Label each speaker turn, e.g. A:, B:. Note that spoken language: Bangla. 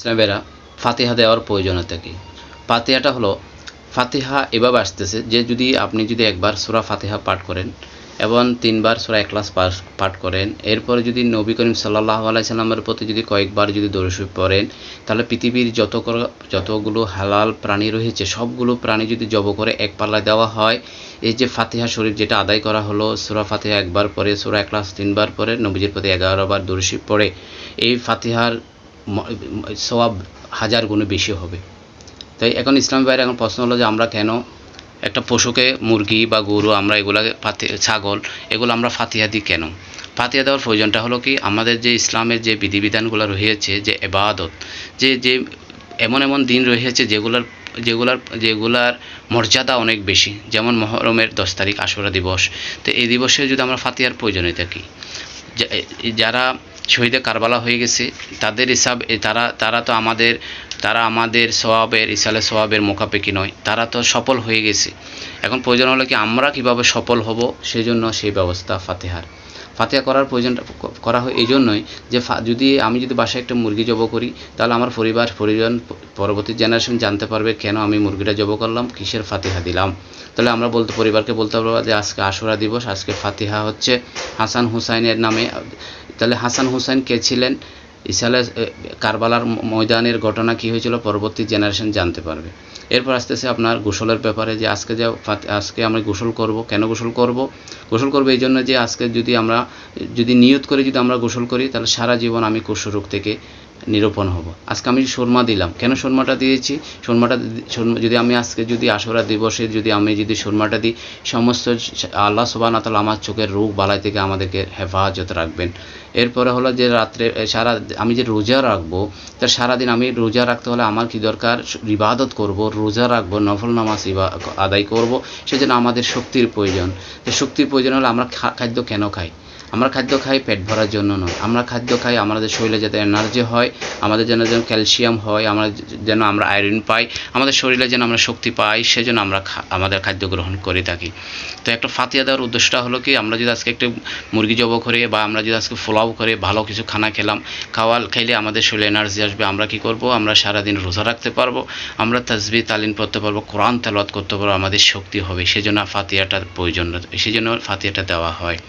A: ইসলামেরা ফাতিহা দেওয়ার প্রয়োজনীয়তা কী? ফাতিহাটা হলো, ফাতিহা এভাবে আসতেছে যে আপনি যদি একবার সূরা ফাতিহা পাঠ করেন এবং 3 বার সূরা ইখলাস পাঠ করেন, এরপরে যদি নবী করিম সাল্লাল্লাহু আলাইহি সাল্লামের প্রতি যদি কয়েকবার যদি দরুদ শরীফ পড়েন, তাহলে পৃথিবীর যতগুলো হালাল প্রাণী রয়েছে সবগুলো প্রাণী যদি জব করে এক পাল্লায় দেওয়া হয়, এই যে ফাতিহা শরীফ যেটা আদায় করা হলো, সূরা ফাতিহা একবার পরে, সূরা ইখলাস 3 বার পরে, নবীজির প্রতি 11 বার দরুদ শরীফ পড়ে, এই ফাতিহার সওয়াব 1000 গুণে বেশি হবে। তাই এখন ইসলামী ভাইয়ের এখন প্রশ্ন হলো যে আমরা কেন একটা পশুকে, মুরগি বা গরু, আমরা এগুলাকে ছাগল, এগুলো আমরা ফাতিহা দিই কেন? ফাতিহা দেওয়ার প্রয়োজনটা হলো কি, আমাদের যে ইসলামের যে বিধিবিধানগুলো রয়েছে, যে ইবাদত, যে এমন এমন দিন রয়েছে যেগুলার মর্যাদা অনেক বেশি, যেমন মুহররমের 10 তারিখ আশুরা দিবস। তো এই দিবসে যদি আমরা ফাতিহার প্রয়োজনীয়তা কী? যারা শহীদে কারবালা হয়ে গেছে তাদের হিসাব, তারা আমাদের সওয়াবের, ইসালে সওয়াবের মোকাপেক্ষি নয়, তারা তো সফল হয়ে গেছে। এখন প্রয়োজন হলো কি, আমরা কিভাবে সফল হব, সেই জন্য সেই ব্যবস্থা ফাতিহা করার প্রয়োজনটা করা হয় এই জন্যই যে আমি যদি বাসায় একটা মুরগি জব করি, তাহলে আমার পরিজন পরবর্তী জেনারেশন জানতে পারবে কেন আমি মুরগিটা জব করলাম, কিসের ফাতিহা দিলাম। তাহলে আমরা পরিবারকে বলতে পারবো যে আজকে আশুরা দিবস, আজকে ফাতিহা হচ্ছে হাসান হুসাইনের নামে। তাহলে হাসান হুসাইন কে ছিলেন, ইসালে কারবালার ময়দানের ঘটনা কী হয়েছিল, পরবর্তী জেনারেশন জানতে পারবে। এরপর আসতেছে আপনার গোসলের ব্যাপারে, যে আজকে আমরা গোসল করব। কেন গোসল করব? এই জন্য যে আজকে যদি নিয়ত করে যদি আমরা গোসল করি, তাহলে সারা জীবন আমি কুষ্ঠরোগ থেকে নিরূপণ হব। আজকে আমি সুরমা দিলাম, কেন সুরমাটা দিয়েছি? যদি আমি আজকে আশুরা দিবসে আমি সুরমাটা দিই, সমস্ত আল্লাহ সুবহানাহু ওয়া তাআলা আমার চোখের রোগ বালাই থেকে আমাদেরকে হেফাজত রাখবেন। এরপরে হলো যে রাত্রে আমি যে রোজা রাখবো, তার সারাদিন আমি রোজা রাখতে হলে আমার কি দরকার? ইবাদত করব, রোজা রাখবো, নফল নামাজ আদায় করব। সেজন্য আমাদের শক্তির প্রয়োজন। শক্তির প্রয়োজন হলে আমরা খাদ্য কেন খাই? আমরা খাদ্য খাই পেট ভরার জন্য নয়। আমরা খাদ্য খাই আমাদের শরীরে যাতে এনার্জি হয়, আমাদের যেন ক্যালসিয়াম হয়, যেন আমরা আয়রন পাই, আমাদের শরীরে যেন আমরা শক্তি পাই, সেজন্য আমরা আমাদের খাদ্য গ্রহণ করে থাকি। তো একটা ফাতিহা দেওয়ার উদ্দেশ্যটা হলো কি, আমরা যদি আজকে একটা মুরগি জব করে, বা আমরা যদি আজকে পোলাও করে ভালো কিছু খানা খাইলে আমাদের শরীরে এনার্জি আসবে। আমরা কি করব? আমরা সারাদিন রোজা রাখতে পারবো, আমরা তাসবিহ তালিম পড়তে পারবো, কোরআন তেলাওয়াত করতে পারবো, আমাদের শক্তি হবে। সেজন্য ফাতিহাটার প্রয়োজন, সেজন্য ফাতিহাটা দেওয়া হয়।